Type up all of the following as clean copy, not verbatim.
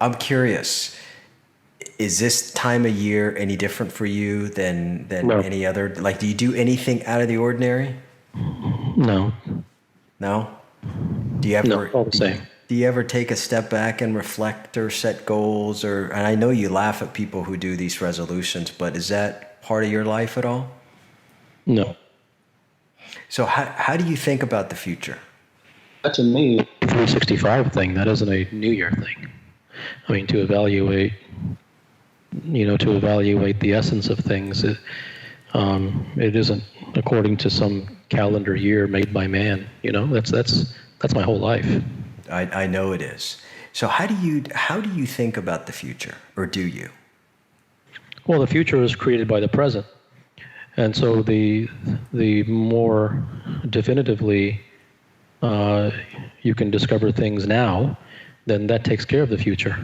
I'm curious. Is this time of year any different for you than No, any other? Like, do you do anything out of the ordinary? no, No? Do you no, ever all the do you, same. do you ever take a step back and reflect or set goals? Or, and I know you laugh at people who do these resolutions, but is that part of your life at all? No. So how do you think about the future? That to me, 365 thing, that isn't a New Year thing. I mean, to evaluate the essence of things, it isn't according to some calendar year made by man. That's my whole life. I know it is. So how do you think about the future, or do you? Well, the future is created by the present, and so the more definitively you can discover things now, then that takes care of the future.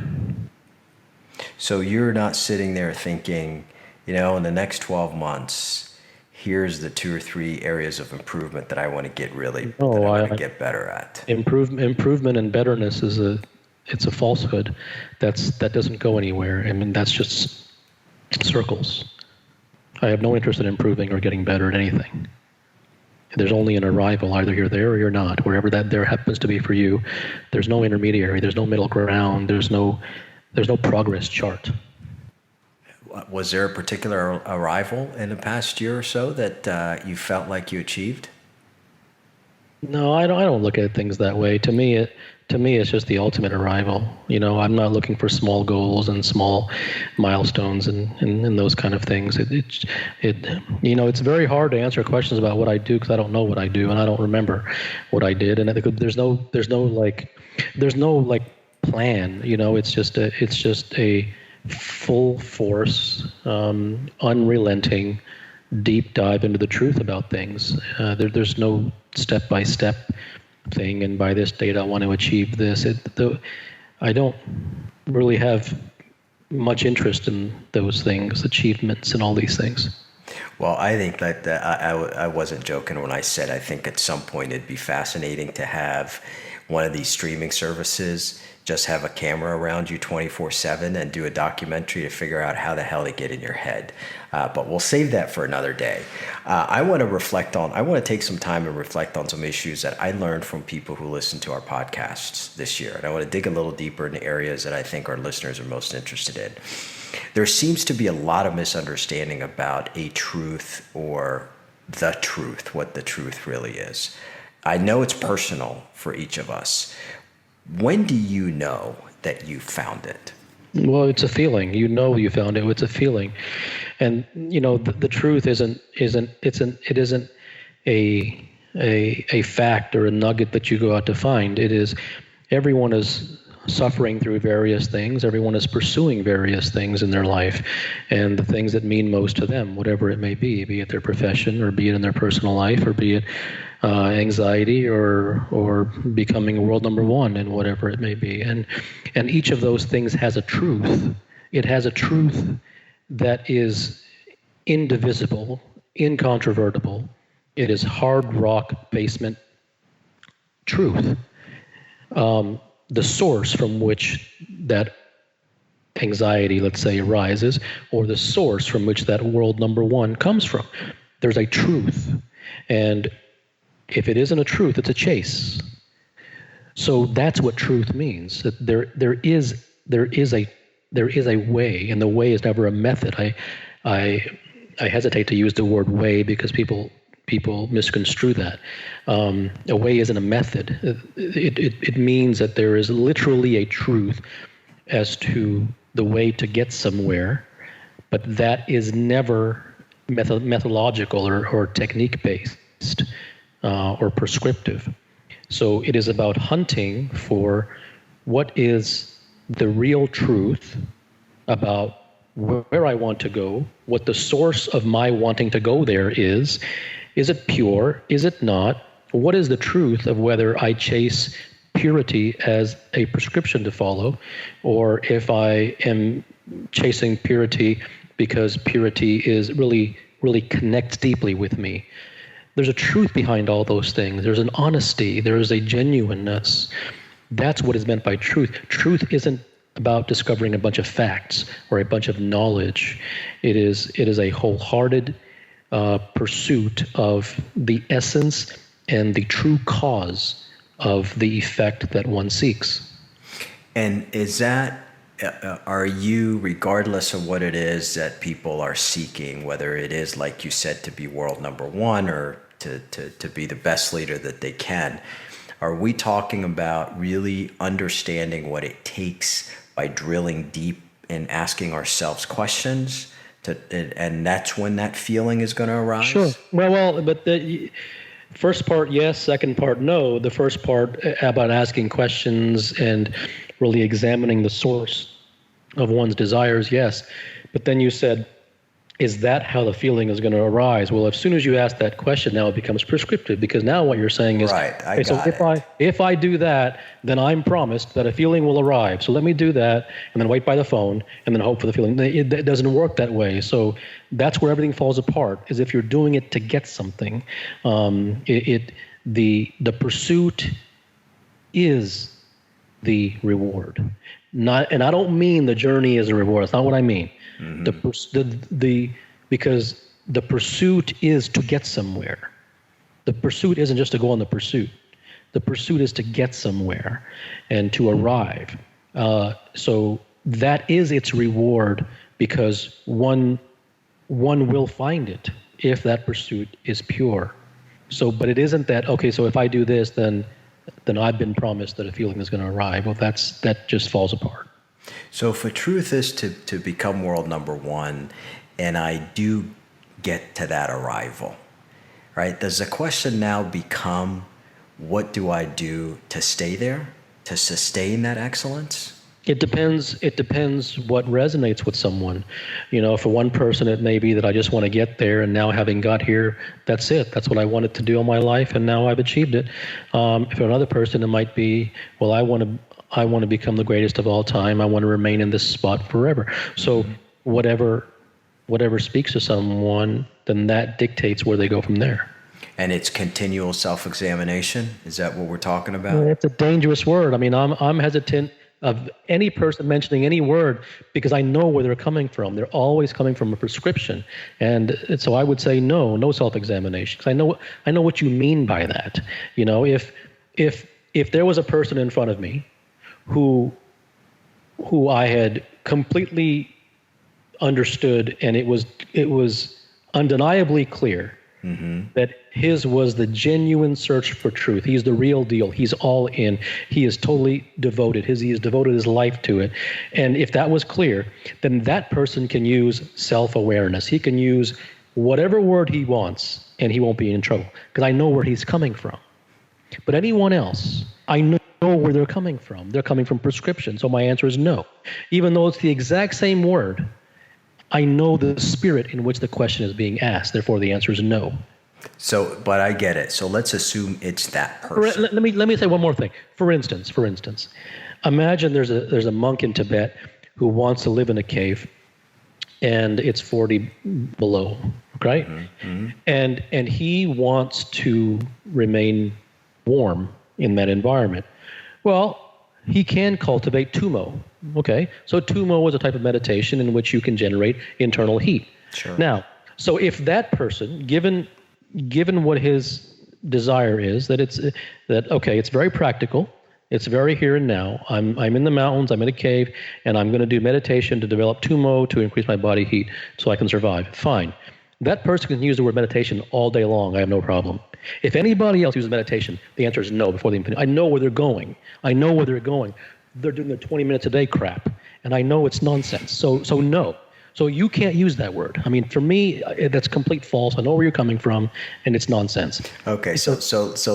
So you're not sitting there thinking, in the next 12 months, here's the 2 or 3 areas of improvement that I want to that I want to get better at. Improvement and betterness it's a falsehood. That doesn't go anywhere. I mean, that's just circles. I have no interest in improving or getting better at anything. There's only an arrival. Either you're there or you're not. Wherever that there happens to be for you, there's no intermediary. There's no middle ground. There's no progress chart. Was there a particular arrival in the past year or so that you felt like you achieved? No, I don't look at things that way. To me, it's just the ultimate arrival. I'm not looking for small goals and small milestones and those kind of things. It's very hard to answer questions about what I do because I don't know what I do and I don't remember what I did. And there's no plan. It's just a full force, unrelenting, deep dive into the truth about things. There's no step-by-step thing, and by this date I want to achieve this. I don't really have much interest in those things, achievements and all these things. Well, I think that I wasn't joking when I said I think at some point it'd be fascinating to have one of these streaming services just have a camera around you 24/7 and do a documentary to figure out how the hell to get in your head. But we'll save that for another day. I want to take some time and reflect on some issues that I learned from people who listen to our podcasts this year. And I want to dig a little deeper into areas that I think our listeners are most interested in. There seems to be a lot of misunderstanding about a truth or the truth, what the truth really is. I know it's personal for each of us. When do you know that you found it? Well, it's a feeling. You found it. It's a feeling, and the truth isn't a fact or a nugget that you go out to find. It is everyone is suffering through various things. Everyone is pursuing various things in their life, and the things that mean most to them, whatever it may be it their profession or be it in their personal life or be it anxiety or becoming world number one in whatever it may be. And each of those things has a truth. It has a truth that is indivisible, incontrovertible. It is hard rock basement truth. The source from which that anxiety, let's say, arises, or the source from which that world number one comes from. There's a truth. And if it isn't a truth, it's a chase. So that's what truth means. That there is a way, and the way is never a method. I hesitate to use the word way because people misconstrue that. A way isn't a method. It means that there is literally a truth as to the way to get somewhere, but that is never methodological or technique based. Or prescriptive. So it is about hunting for what is the real truth about where I want to go, what the source of my wanting to go there is. Is it pure? Is it not? What is the truth of whether I chase purity as a prescription to follow, or if I am chasing purity because purity is really connects deeply with me? There's a truth behind all those things. There's an honesty. There is a genuineness. That's what is meant by truth. Truth isn't about discovering a bunch of facts or a bunch of knowledge. It is a wholehearted pursuit of the essence and the true cause of the effect that one seeks. And is that, are you, regardless of what it is that people are seeking, whether it is, like you said, to be world number one or to be the best leader that they can, are we talking about really understanding what it takes by drilling deep and asking ourselves questions? And that's when that feeling is going to arise? Sure. Well, but the first part, yes. Second part, no. The first part about asking questions and really examining the source of one's desires, yes. But then you said, is that how the feeling is going to arise? Well, as soon as you ask that question, now it becomes prescriptive, because now what you're saying is, right, okay, so if I do that, then I'm promised that a feeling will arrive. So let me do that, and then wait by the phone, and then hope for the feeling. It doesn't work that way. So that's where everything falls apart, is if you're doing it to get something. The pursuit is the reward. And I don't mean the journey is a reward. That's not what I mean. Mm-hmm. Because the pursuit is to get somewhere. The pursuit isn't just to go on the pursuit. The pursuit is to get somewhere and to arrive. So that is its reward, because one will find it if that pursuit is pure. So, but it isn't that, okay, so if I do this, then I've been promised that a feeling is going to arrive. Well, that just falls apart. So if the truth is to become world number one, and I do get to that arrival, right? Does the question now become, what do I do to stay there, to sustain that excellence? It depends what resonates with someone. For one person, it may be that I just want to get there, and now having got here, that's it. That's what I wanted to do in my life, and now I've achieved it. For another person, it might be, well, I want to become the greatest of all time. I want to remain in this spot forever. So whatever speaks to someone, then that dictates where they go from there. And it's continual self-examination? Is that what we're talking about? It's a dangerous word. I mean, I'm hesitant of any person mentioning any word, because I know where they're coming from. They're always coming from a prescription. And so I would say no self-examination, because I know what you mean by that. If there was a person in front of me who I had completely understood, and it was undeniably clear, mm-hmm. that his was the genuine search for truth. He's the real deal. He's all in. He is totally devoted. He has devoted his life to it. And if that was clear, then that person can use self-awareness. He can use whatever word he wants, and he won't be in trouble, because I know where he's coming from. But anyone else, I know where they're coming from. They're coming from prescription. So my answer is no. Even though it's the exact same word, I know the spirit in which the question is being asked. Therefore, the answer is no. So, but I get it. So let's assume it's that person. Let me say one more thing. For instance, imagine there's a monk in Tibet who wants to live in a cave, and it's 40 below, right? Mm-hmm. And he wants to remain warm in that environment. Well, he can cultivate tumo. Okay, so tumo is a type of meditation in which you can generate internal heat. Sure. Now, so if that person, given what his desire is, it's very practical, it's very here and now. I'm in the mountains, I'm in a cave, and I'm going to do meditation to develop tumo to increase my body heat so I can survive. Fine. That person can use the word meditation all day long. I have no problem. If anybody else uses meditation, the answer is no before they even finish. I know where they're going. They're doing the 20 minutes a day crap, and I know it's nonsense. So no. So you can't use that word. I mean, for me, that's complete false. I know where you're coming from, and it's nonsense. Okay, so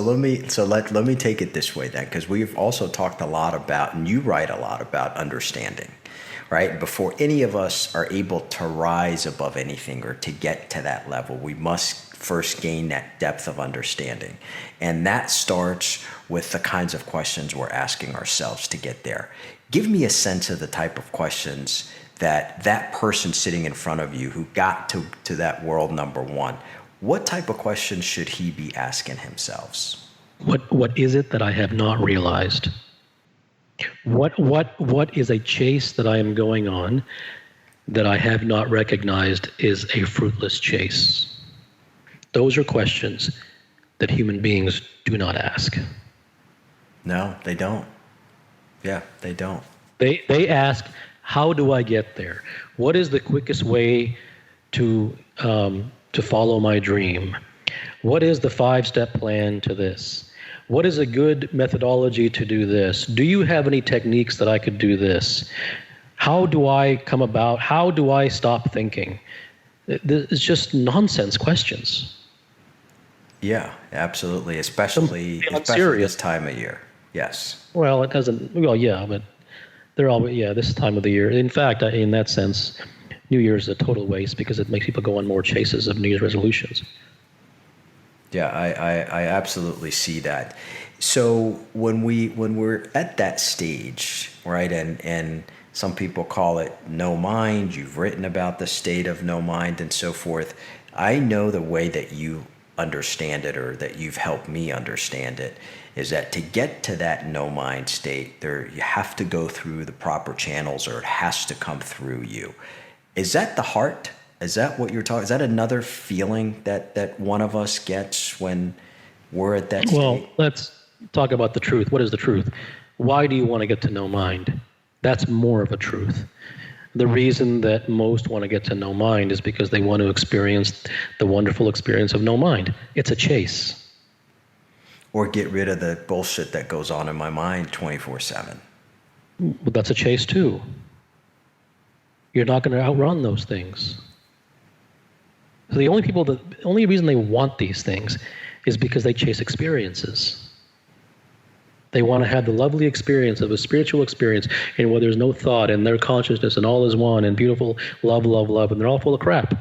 let me take it this way then, because we've also talked a lot about, and you write a lot about understanding, right? Before any of us are able to rise above anything or to get to that level, we must first gain that depth of understanding, and that starts with the kinds of questions we're asking ourselves to get there. Give me a sense of the type of questions that person sitting in front of you who got to that world number one, what type of questions should he be asking himself? What is it that I have not realized? What is a chase that I am going on that I have not recognized is a fruitless chase? Those are questions that human beings do not ask. No, they don't. Yeah, they don't. They ask, how do I get there? What is the quickest way to follow my dream? What is the 5-step plan to this? What is a good methodology to do this? Do you have any techniques that I could do this? How do I come about? How do I stop thinking? It's just nonsense questions. Yeah, absolutely. Especially this time of year. Yes. Well, it doesn't. Well, yeah, but they're all. Yeah, this time of the year. In fact, in that sense, New Year's is a total waste because it makes people go on more chases of New Year's resolutions. Yeah, I absolutely see that. So when we're at that stage, right, and some people call it no mind, you've written about the state of no mind and so forth. I know the way that you understand it, or that you've helped me understand it, is that to get to that no mind state, you have to go through the proper channels, or it has to come through you. Is that the heart? Is that what you're talking? Is that another feeling that one of us gets when we're at that state? Well, let's talk about the truth. What is the truth? Why do you want to get to no mind? That's more of a truth. The reason that most want to get to no mind is because they want to experience the wonderful experience of no mind. It's a chase. Or get rid of the bullshit that goes on in my mind 24/7. But that's a chase too. You're not going to outrun those things. So the only reason they want these things is because they chase experiences. They want to have the lovely experience of a spiritual experience in where there's no thought and their consciousness and all is one and beautiful love, love, love, and they're all full of crap.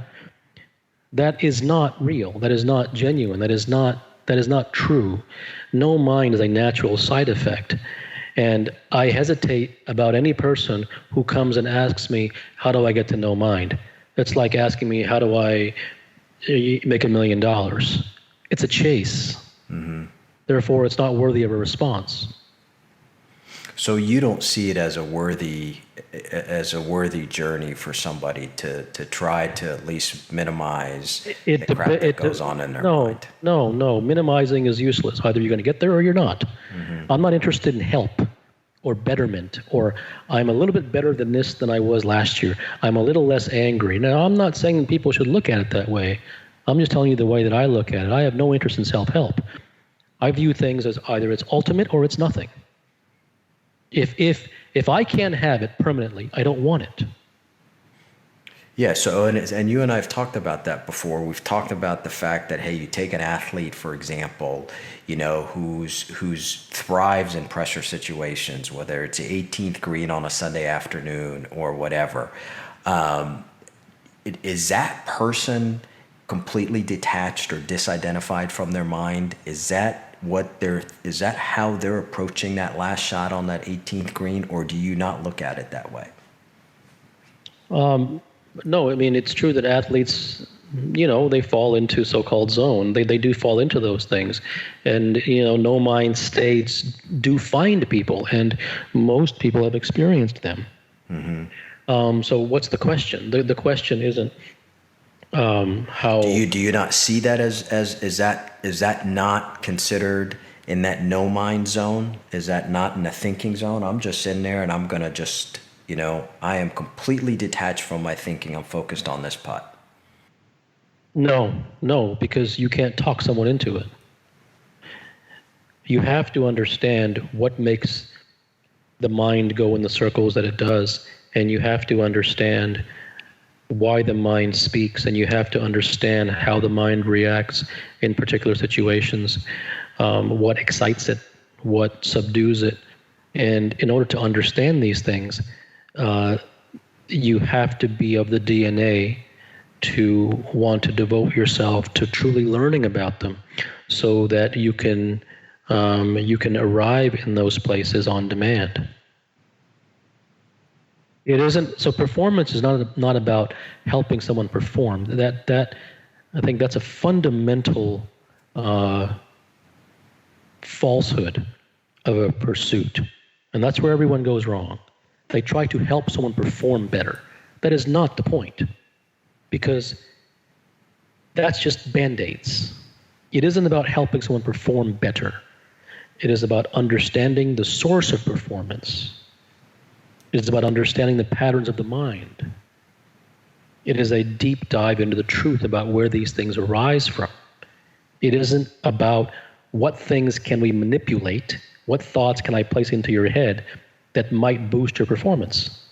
That is not real. That is not genuine. That is not true. No mind is a natural side effect. And I hesitate about any person who comes and asks me, how do I get to no mind? It's like asking me, how do I make $1 million? It's a chase. Mm-hmm. Therefore, it's not worthy of a response. So you don't see it as a worthy journey for somebody to try to at least minimize the crap that goes on in their mind. No. Minimizing is useless. Either you're going to get there or you're not. Mm-hmm. I'm not interested in help or betterment, or I'm a little bit better than this than I was last year. I'm a little less angry. Now, I'm not saying people should look at it that way. I'm just telling you the way that I look at it. I have no interest in self-help. I view things as either it's ultimate or it's nothing. If I can't have it permanently, I don't want it. Yeah. So and you and I have talked about that before. We've talked about the fact that, hey, you take an athlete, for example, who's thrives in pressure situations, whether it's the 18th green on a Sunday afternoon or whatever. Is that person completely detached or disidentified from their mind? Is that how they're approaching that last shot on that 18th green, or do you not look at it that way? No, I mean, it's true that athletes, they fall into so-called zone. They do fall into those things. And, no mind states do find people, and most people have experienced them. Mm-hmm. So what's the question? The question isn't how... Do you not see that is that not considered in that no mind zone? Is that not in the thinking zone? I'm just sitting there and I'm going to just... I am completely detached from my thinking. I'm focused on this putt. No, because you can't talk someone into it. You have to understand what makes the mind go in the circles that it does, and you have to understand why the mind speaks, and you have to understand how the mind reacts in particular situations, what excites it, what subdues it. And in order to understand these things, you have to be of the DNA to want to devote yourself to truly learning about them, so that you can arrive in those places on demand. It isn't so. Performance is not about helping someone perform. That I think that's a fundamental falsehood of a pursuit. And that's where everyone goes wrong. They try to help someone perform better. That is not the point, because that's just Band-Aids. It isn't about helping someone perform better. It is about understanding the source of performance. It is about understanding the patterns of the mind. It is a deep dive into the truth about where these things arise from. It isn't about what things can we manipulate, what thoughts can I place into your head that might boost your performance.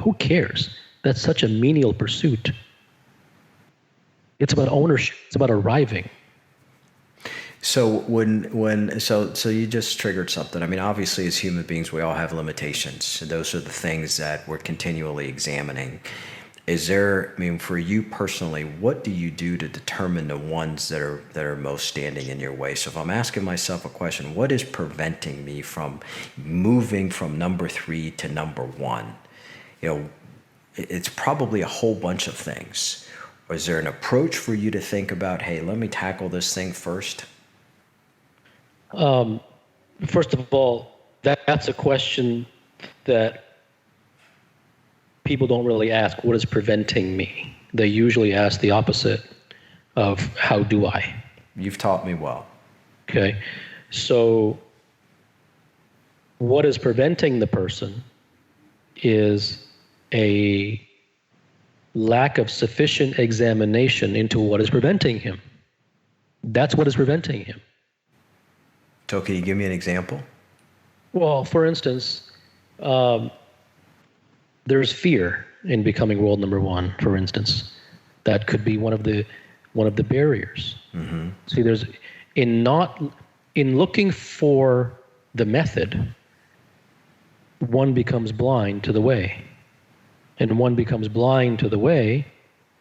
Who cares? That's such a menial pursuit. It's about ownership. It's about arriving. So so you just triggered something. I mean, obviously, as human beings, we all have limitations. Those are the things that we're continually examining. Is there, I mean, for you personally, what do you do to determine the ones that are most standing in your way? So if I'm asking myself a question, what is preventing me from moving from number 3 to number 1? You know, it's probably a whole bunch of things. Or is there an approach for you to think about, hey, let me tackle this thing first? First of all, that's a question that people don't really ask. What is preventing me? They usually ask the opposite of how do I? You've taught me well. Okay. So what is preventing the person is a lack of sufficient examination into what is preventing him. That's what is preventing him. So can you give me an example? Well, for instance, there's fear in becoming world number 1, for instance. That could be one of the barriers. Mm-hmm. See, there's in looking for the method, one becomes blind to the way. And one becomes blind to the way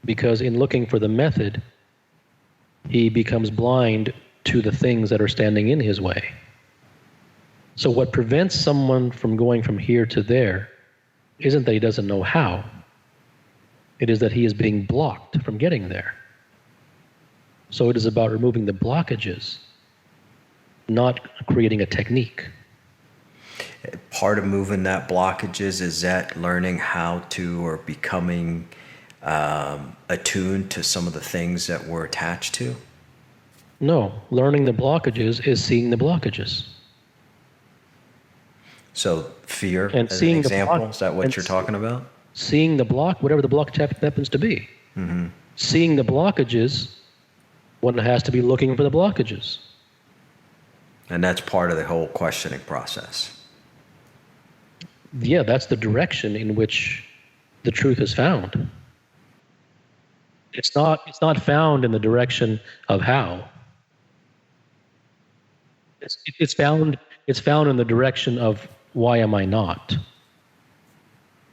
because in looking for the method, he becomes blind to the things that are standing in his way. So what prevents someone from going from here to there isn't that he doesn't know how. It is that he is being blocked from getting there. So it is about removing the blockages, not creating a technique. Part of moving that blockages is that learning how to or becoming attuned to some of the things that we're attached to? No, learning the blockages is seeing the blockages. So fear and as seeing an example, the is that what you're talking about? Seeing the block, whatever the block happens to be. Mm-hmm. Seeing the blockages, one has to be looking for the blockages. And that's part of the whole questioning process. Yeah, that's the direction in which the truth is found. It's not found in the direction of how. It's found in the direction of why am I not?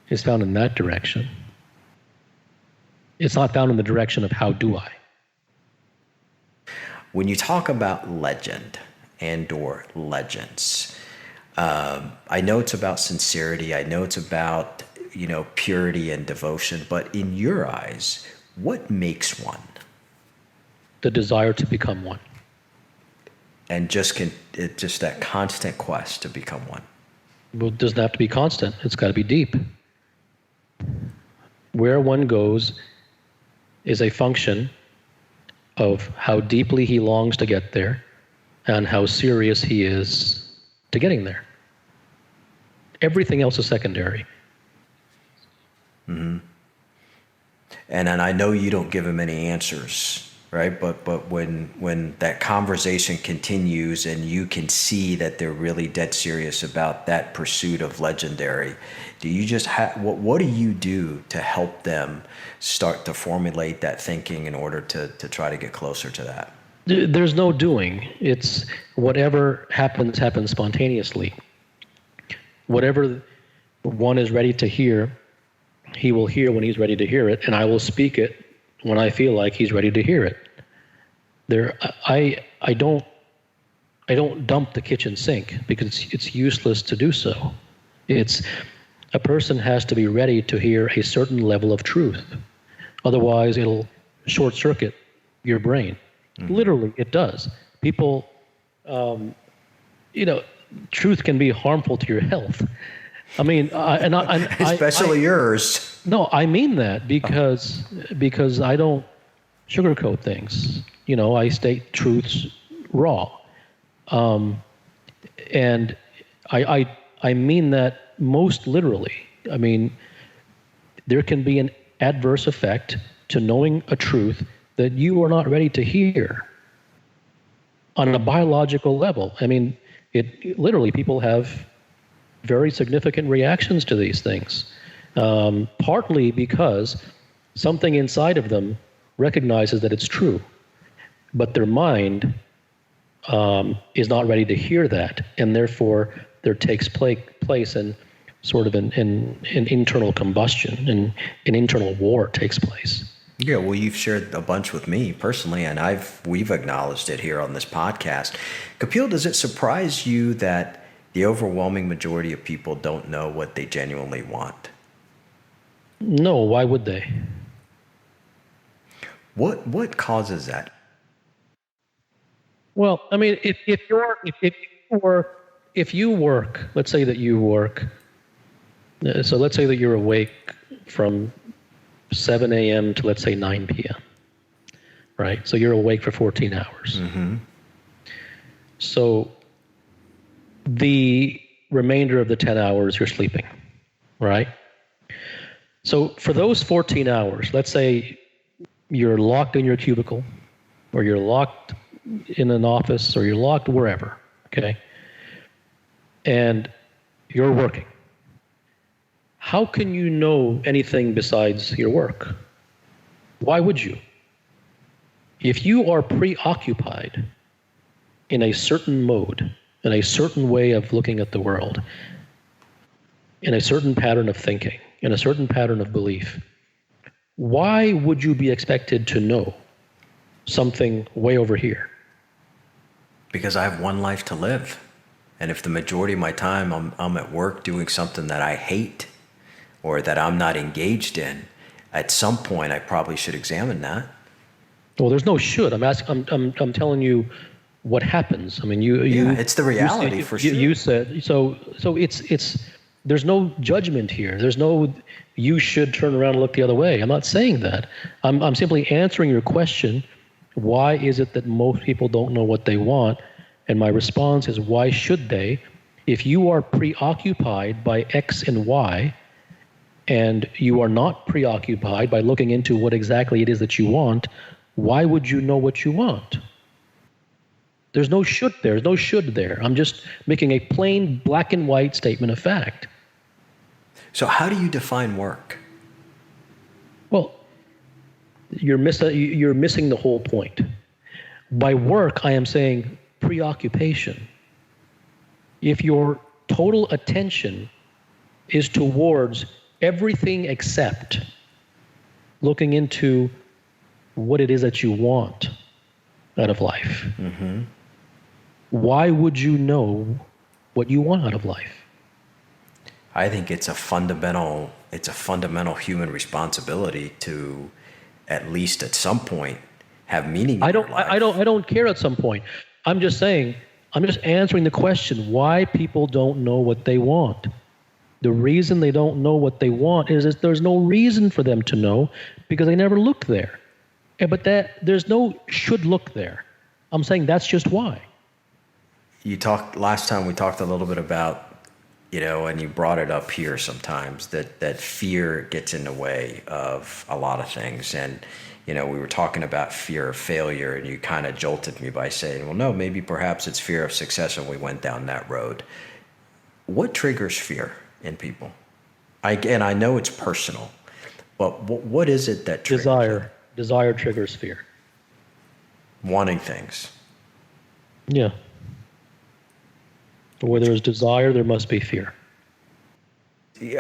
It's found in that direction. It's not found in the direction of how do I. When you talk about legend and or legends, I know it's about sincerity. I know it's about, purity and devotion. But in your eyes, what makes one? The desire to become one. And just that constant quest to become one. Well, it doesn't have to be constant. It's got to be deep. Where one goes is a function of how deeply he longs to get there and how serious he is to getting there. Everything else is secondary. Mm-hmm. And I know you don't give him any answers, right? But when that conversation continues and you can see that they're really dead serious about that pursuit of legendary, do you just what do you do to help them start to formulate that thinking in order to try to get closer to that? There's no doing. It's whatever happens spontaneously. Whatever one is ready to hear, he will hear when he's ready to hear it, and I will speak it when I feel like he's ready to hear it. I don't dump the kitchen sink because it's useless to do so. It's a person has to be ready to hear a certain level of truth. Otherwise, it'll short circuit your brain. Mm-hmm. Literally, it does. People, truth can be harmful to your health. I mean, especially yours. No, I mean that because I don't sugarcoat things. I state truths raw, and I mean that most literally. I mean, there can be an adverse effect to knowing a truth that you are not ready to hear on a biological level. I mean, it literally, people have very significant reactions to these things, partly because something inside of them recognizes that it's true, but their mind is not ready to hear that, and therefore there takes place in sort of an internal combustion, and an internal war takes place. Yeah, well, you've shared a bunch with me personally, and we've acknowledged it here on this podcast. Kapil, does it surprise you that the overwhelming majority of people don't know what they genuinely want? No, why would they? What causes that? Well, I mean, if you work, let's say that you work. So let's say that you're awake from 7 a.m. to, let's say, 9 p.m., right? So you're awake for 14 hours. Mm-hmm. So the remainder of the 10 hours you're sleeping, right? So for those 14 hours, let's say you're locked in your cubicle, or you're locked in an office, or you're locked wherever, okay? And you're working. How can you know anything besides your work? Why would you? If you are preoccupied in a certain mode, in a certain way of looking at the world, in a certain pattern of thinking, in a certain pattern of belief, why would you be expected to know something way over here? Because I have one life to live. And if the majority of my time I'm at work doing something that I hate, or that I'm not engaged in, at some point I probably should examine that. Well, there's no should. I'm telling you what happens. I mean, it's the reality for sure. You said so. It's there's no judgment here. There's no you should turn around and look the other way. I'm not saying that. I'm simply answering your question. Why is it that most people don't know what they want? And my response is, why should they? If you are preoccupied by X and Y, and you are not preoccupied by looking into what exactly it is that you want, why would you know what you want? There's no should there. There's no should there. I'm just making a plain black and white statement of fact. So how do you define work? Well, you're missing the whole point. By work, I am saying preoccupation. If your total attention is towards everything except looking into what it is that you want out of life, mm-hmm. Why would you know what you want out of life? I think it's a fundamental human responsibility to, at least at some point, have meaning in your life. I don't care at some point. I'm just answering the question why people don't know what they want. The reason they don't know what they want is that there's no reason for them to know, because they never look there. But there's no should look there. I'm saying that's just why. Last time we talked a little bit about, and you brought it up here sometimes, that fear gets in the way of a lot of things. And, we were talking about fear of failure, and you kind of jolted me by saying, well, no, maybe perhaps it's fear of success, and we went down that road. What triggers fear in people? I know it's personal, but what is it that triggers Desire. Desire triggers fear. Wanting things. Yeah. Where there is desire, there must be fear.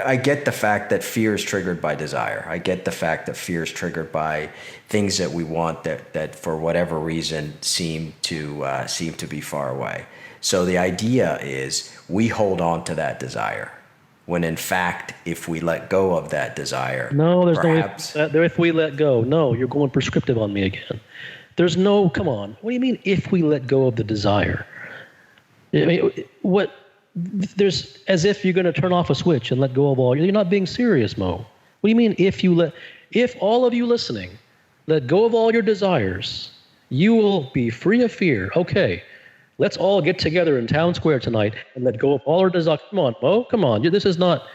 I get the fact that fear is triggered by desire. I get the fact that fear is triggered by things that we want that for whatever reason seem to be far away. So the idea is we hold on to that desire, when in fact, if we let go of that desire, no, there's perhaps, no if we let go. No, you're going prescriptive on me again. There's no, come on. What do you mean if we let go of the desire? I mean, there's as if you're going to turn off a switch and let go of all. You're not being serious, Mo. What do you mean if all of you listening let go of all your desires, you will be free of fear. Okay, let's all get together in town square tonight and let go of all our desires. Come on, Mo, come on. This is not,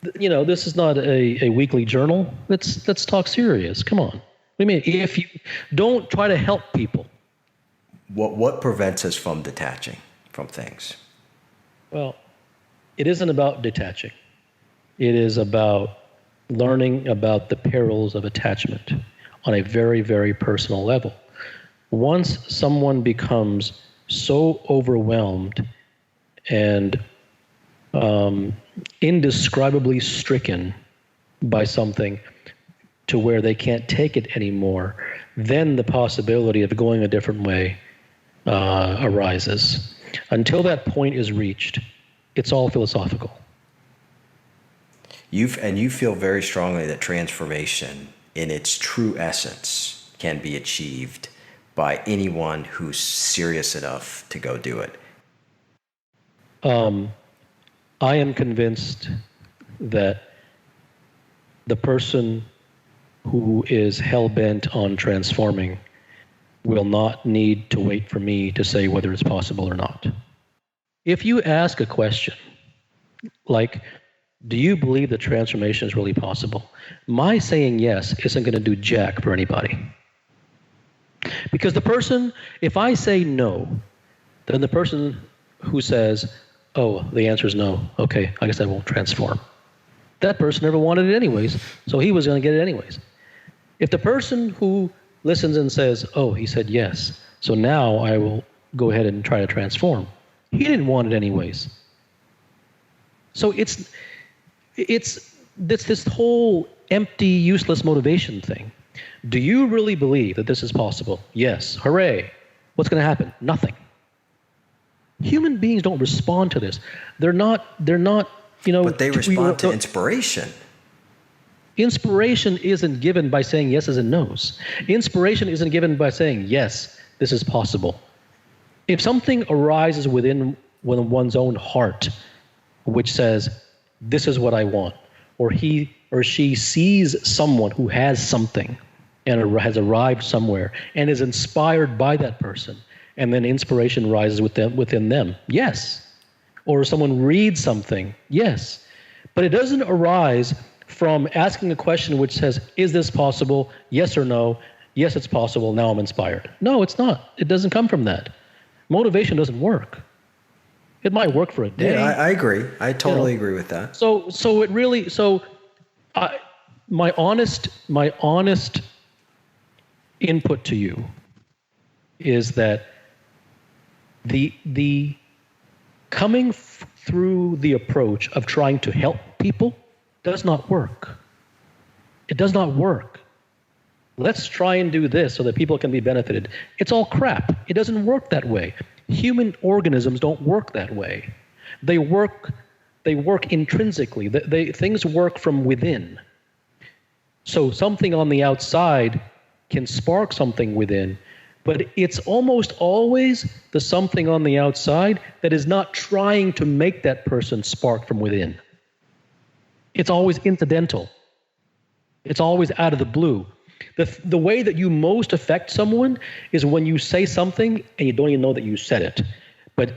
this is not a weekly journal. Let's talk serious. Come on. What do you mean? If you don't try to help people. What prevents us from detaching from things? Well, it isn't about detaching. It is about learning about the perils of attachment on a very, very personal level. Once someone becomes so overwhelmed and indescribably stricken by something to where they can't take it anymore, then the possibility of going a different way arises. Until that point is reached, it's all philosophical. You feel very strongly that transformation in its true essence can be achieved by anyone who's serious enough to go do it. I am convinced that the person who is hell-bent on transforming will not need to wait for me to say whether it's possible or not. If you ask a question like, do you believe that transformation is really possible? My saying yes isn't going to do jack for anybody. Because the person, if I say no, then the person who says, oh, the answer is no, okay, I guess I won't transform. That person never wanted it anyways, so he was going to get it anyways. If the person who listens and says, oh, he said yes, so now I will go ahead and try to transform. He didn't want it anyways. So it's this whole empty, useless motivation thing. Do you really believe that this is possible? Yes. Hooray. What's going to happen? Nothing. Human beings don't respond to this. They're not, But they respond to inspiration. Inspiration isn't given by saying yeses and nos. Inspiration isn't given by saying, yes, this is possible. If something arises within one's own heart, which says, this is what I want, or he or she sees someone who has something and has arrived somewhere and is inspired by that person, and then inspiration rises within them, yes. Or someone reads something, yes. But it doesn't arise from asking a question which says, is this possible? Yes or no? Yes, it's possible. Now I'm inspired. No, it's not. It doesn't come from that. Motivation doesn't work. It might work for a day. Yeah, I agree. I totally agree with that. My honest input to you is that the coming through the approach of trying to help people does not work. It does not work. Let's try and do this so that people can be benefited. It's all crap. It doesn't work that way. Human organisms don't work that way. They work intrinsically. Things work from within. So something on the outside can spark something within, but it's almost always the something on the outside that is not trying to make that person spark from within. It's always incidental. It's always out of the blue. The way that you most affect someone is when you say something and you don't even know that you said it.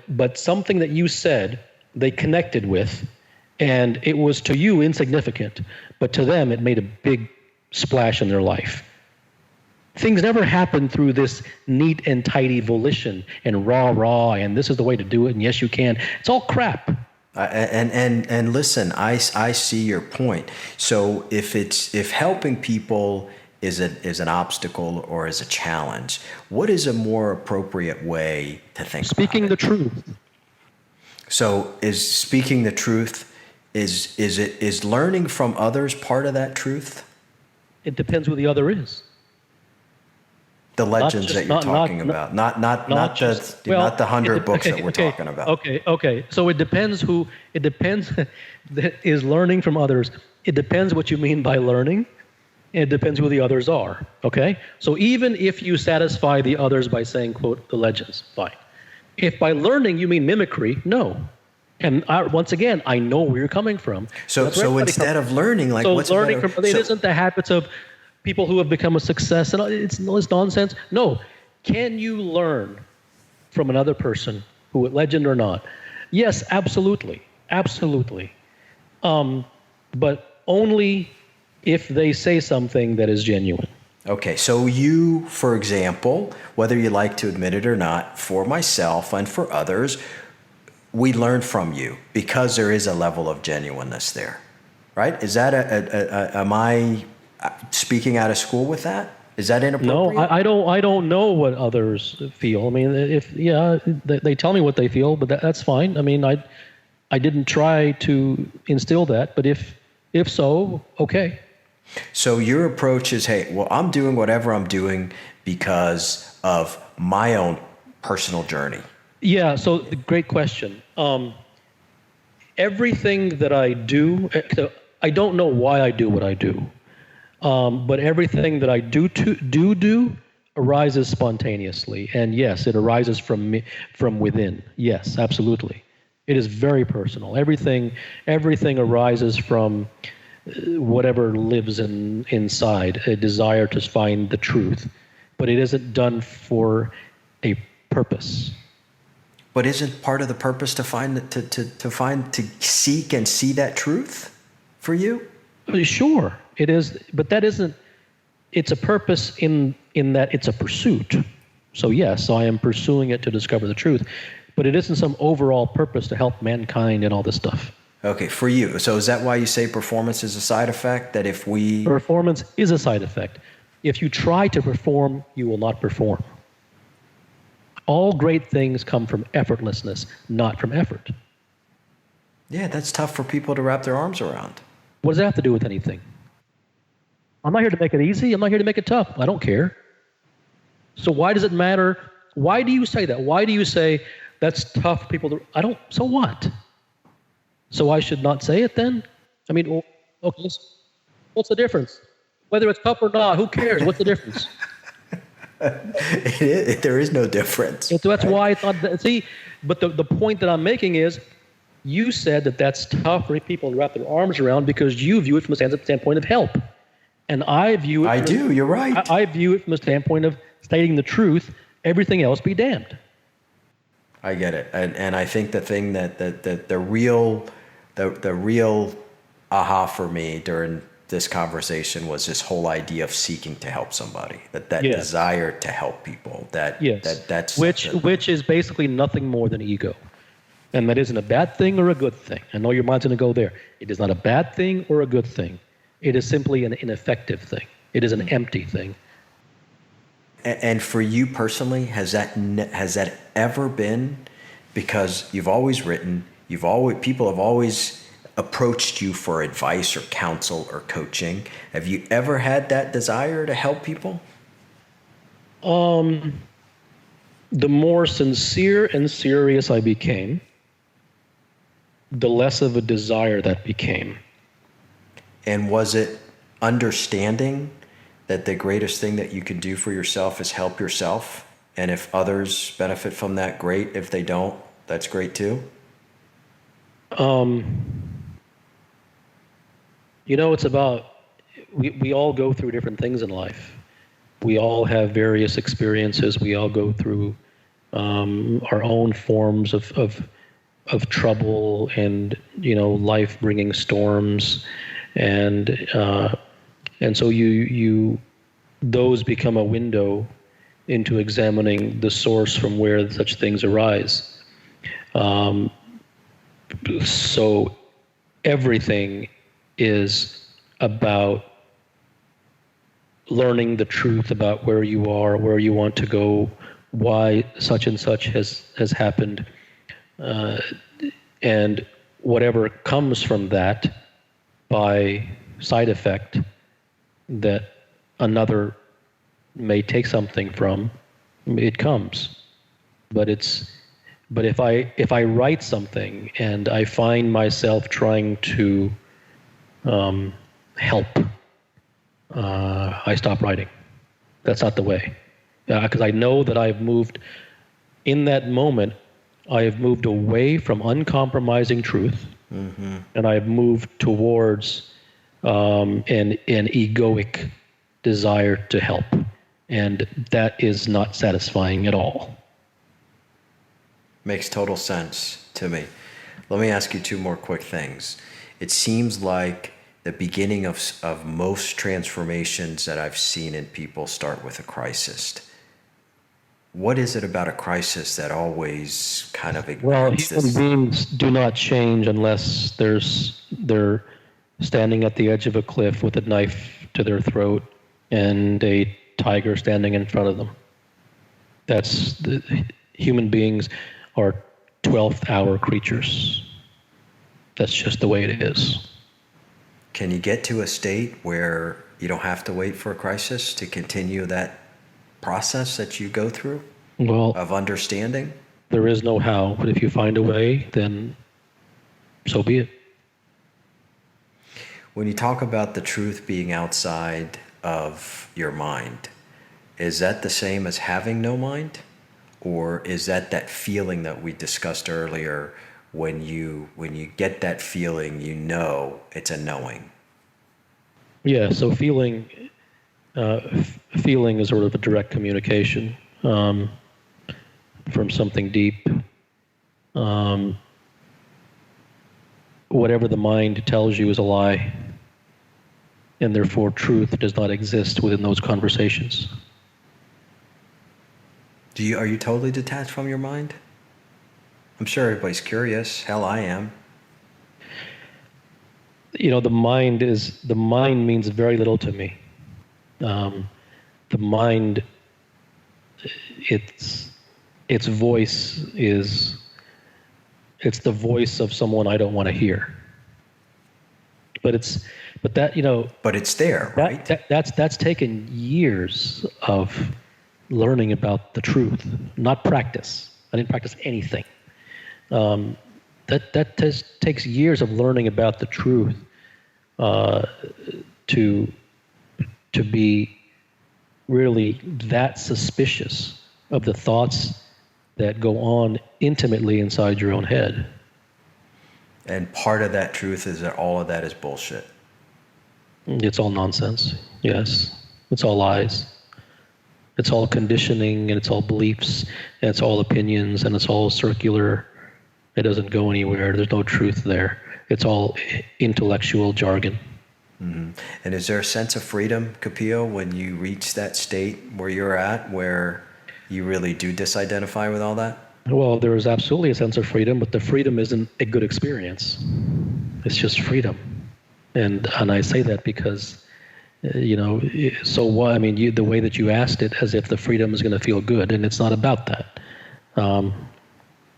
But something that you said, they connected with, and it was to you insignificant, but to them it made a big splash in their life. Things never happen through this neat and tidy volition and rah, and this is the way to do it, and yes, you can. It's all crap. And listen, I see your point. So if helping people is an obstacle or is a challenge, what is a more appropriate way to think Speaking about it? the truth. So is speaking the truth, is learning from others part of that truth? It depends who the other is. The legends that you're talking about, not the 100 books that we're talking about. Okay. So it depends who. It depends. Is learning from others. It depends what you mean by learning. And it depends who the others are. Okay. So even if you satisfy the others by saying, quote, the legends, fine. If by learning you mean mimicry, no. And once again, I know where you're coming from. So instead of learning, like, so what's learning better? from it isn't the habits of people who have become a success, and it's nonsense. No, can you learn from another person, who legend or not? Yes, absolutely, absolutely. But only if they say something that is genuine. Okay, so you, for example, whether you like to admit it or not, for myself and for others, we learn from you because there is a level of genuineness there, right? Is that am I speaking out of school with that? Is that inappropriate? No, I don't know what others feel. I mean, they tell me what they feel, but that's fine. I mean, I didn't try to instill that, but if so, okay. So your approach is, hey, well, I'm doing whatever I'm doing because of my own personal journey. Yeah, so great question. Everything that I do, I don't know why I do what I do, but everything that I do arises spontaneously. And yes, it arises from me, from within. Yes, absolutely. It is very personal. Everything arises from whatever lives inside, a desire to find the truth. But it isn't done for a purpose. But isn't part of the purpose to seek and see that truth for you? Sure, it is, but that isn't. It's a purpose in that it's a pursuit. So yes, I am pursuing it to discover the truth, but it isn't some overall purpose to help mankind and all this stuff. Okay, for you. So is that why you say performance is a side effect? That if we... Performance is a side effect. If you try to perform, you will not perform. All great things come from effortlessness, not from effort. Yeah, that's tough for people to wrap their arms around. What does that have to do with anything? I'm not here to make it easy. I'm not here to make it tough. I don't care. So why does it matter? Why do you say that? Why do you say that's tough for people to... So what? So I should not say it then? I mean, well, okay, what's the difference? Whether it's tough or not, who cares? What's the difference? There is no difference. So that's why it's not. See, but the point that I'm making is, you said that that's tough for people to wrap their arms around because you view it from the standpoint of help, and I view it. You're right. I view it from the standpoint of stating the truth. Everything else be damned. I get it, and I think the thing that the real aha for me during this conversation was this whole idea of seeking to help somebody, that yes. desire to help people, that's which is basically nothing more than ego, and that isn't a bad thing or a good thing. I know your mind's going to go there. It is not a bad thing or a good thing. It is simply an ineffective thing. It is an empty thing. And for you personally, has that ever been, because you've always written, people have always approached you for advice or counsel or coaching. Have you ever had that desire to help people? The more sincere and serious I became, the less of a desire that became. And was it understanding that the greatest thing that you can do for yourself is help yourself? And if others benefit from that, great. If they don't, that's great too? It's about, we all go through different things in life. We all have various experiences. We all go through our own forms of trouble and, life bringing storms. And so those become a window into examining the source from where such things arise. So everything is about learning the truth about where you are, where you want to go, why such and such has happened, and whatever comes from that by side effect that another may take something from, it comes. But if I write something and I find myself trying to help, I stop writing. That's not the way. Because I know that I've moved in that moment. I have moved away from uncompromising truth, and I have moved towards an egoic desire to help, and that is not satisfying at all. Makes total sense to me. Let me ask you two more quick things. It seems like the beginning of most transformations that I've seen in people start with a crisis. What is it about a crisis that always kind of ignites Human this? beings do not change unless they're standing at the edge of a cliff with a knife to their throat and a tiger standing in front of them. Human beings are 12th hour creatures. That's just the way it is. Can you get to a state where you don't have to wait for a crisis to continue that process that you go through of understanding? There is no how, but if you find a way, then so be it. When you talk about the truth being outside of your mind, is that the same as having no mind? Or is that feeling that we discussed earlier, when you get that feeling, you know it's a knowing? Yeah, so feeling is sort of a direct communication from something deep. Whatever the mind tells you is a lie, and therefore truth does not exist within those conversations. Are you totally detached from your mind? I'm sure everybody's curious. Hell, I am. The mind means very little to me. The mind, its voice is, it's the voice of someone I don't want to hear. But it's there, right? That's taken years of learning about the truth, not practice. I didn't practice anything. Takes years of learning about the truth to be really that suspicious of the thoughts that go on intimately inside your own head. And part of that truth is that all of that is bullshit. It's all nonsense. Yes. It's all lies. It's all conditioning, and it's all beliefs, and it's all opinions, and it's all circular. It doesn't go anywhere. There's no truth there. It's all intellectual jargon. Mm-hmm. And is there a sense of freedom, Kapil, when you reach that state where you're at, where you really do disidentify with all that? Well, there is absolutely a sense of freedom, but the freedom isn't a good experience. It's just freedom. And I say that because so what? I mean, the way that you asked it, as if the freedom is going to feel good, and it's not about that.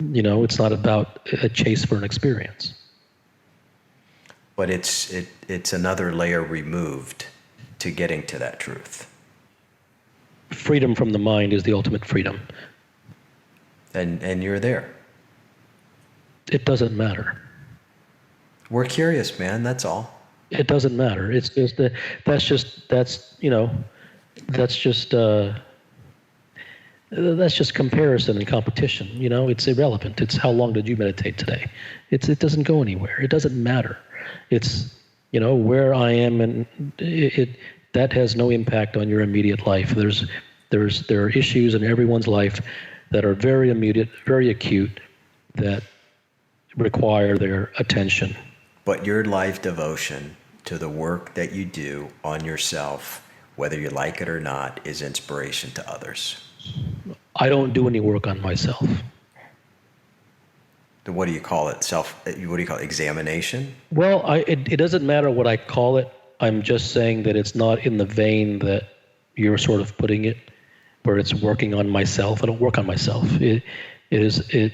It's not about a chase for an experience. But it's another layer removed to getting to that truth. Freedom from the mind is the ultimate freedom. And you're there. It doesn't matter. We're curious, man. That's all. It doesn't matter. It's just that's just comparison and competition. It's irrelevant. It's how long did you meditate today? It doesn't go anywhere. It doesn't matter. It's where I am, and that has no impact on your immediate life. There are issues in everyone's life that are very immediate, very acute, that require their attention. But your life devotion to the work that you do on yourself, whether you like it or not, is inspiration to others. I don't do any work on myself. What do you call it? What do you call it? Examination? Well, it doesn't matter what I call it. I'm just saying that it's not in the vein that you're sort of putting it, where it's working on myself. I don't work on myself. It is a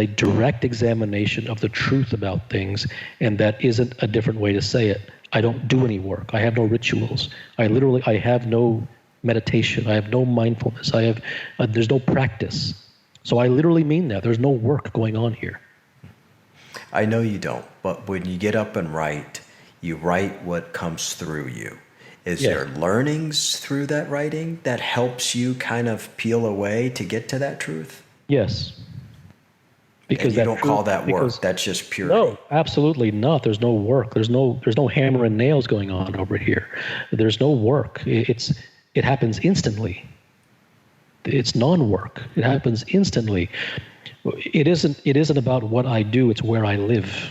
direct examination of the truth about things, and that isn't a different way to say it. I don't do any work. I have no rituals. I have no meditation. I have no mindfulness. There's no practice. So I literally mean that. There's no work going on here. I know you don't, but when you get up and write, you write what comes through you. Is there learnings through that writing that helps you kind of peel away to get to that truth? Yes. Because And you that don't call that work. That's just purity. no, absolutely not. There's no work. There's no hammer and nails going on over here. There's no work. It happens instantly. It's non-work. It happens instantly. It isn't about what I do, it's where I live.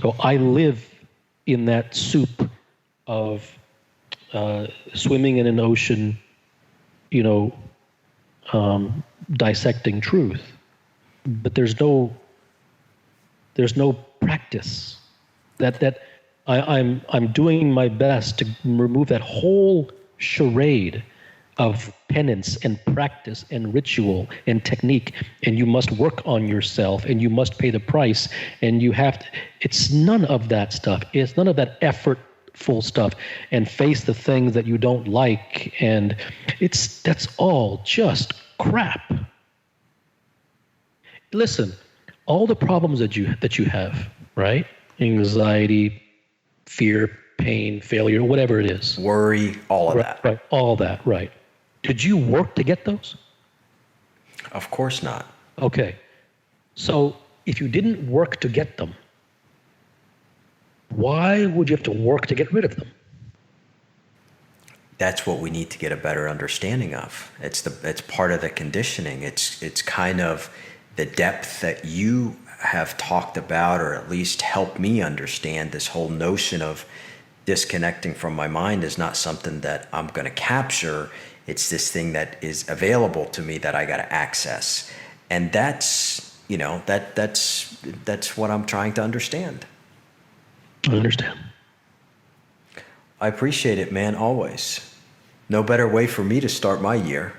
So I live in that soup of swimming in an ocean, you know, dissecting truth. But there's no practice. I'm doing my best to remove that whole charade of penance and practice and ritual and technique, and you must work on yourself and you must pay the price and you have to, it's none of that stuff. It's none of that effortful stuff and face the things that you don't like, and that's all just crap. Listen, all the problems that you have, right? Anxiety, fear, pain, failure, whatever it is. Worry, all of that. Right, all that, right. Did you work to get those? Of course not. Okay. So if you didn't work to get them, why would you have to work to get rid of them? That's what we need to get a better understanding of. It's part of the conditioning. It's kind of the depth that you have talked about, or at least helped me understand. This whole notion of disconnecting from my mind is not something that I'm going to capture. It's this thing that is available to me that I got to access. And that's what I'm trying to understand. I understand. I appreciate it, man, always. No better way for me to start my year.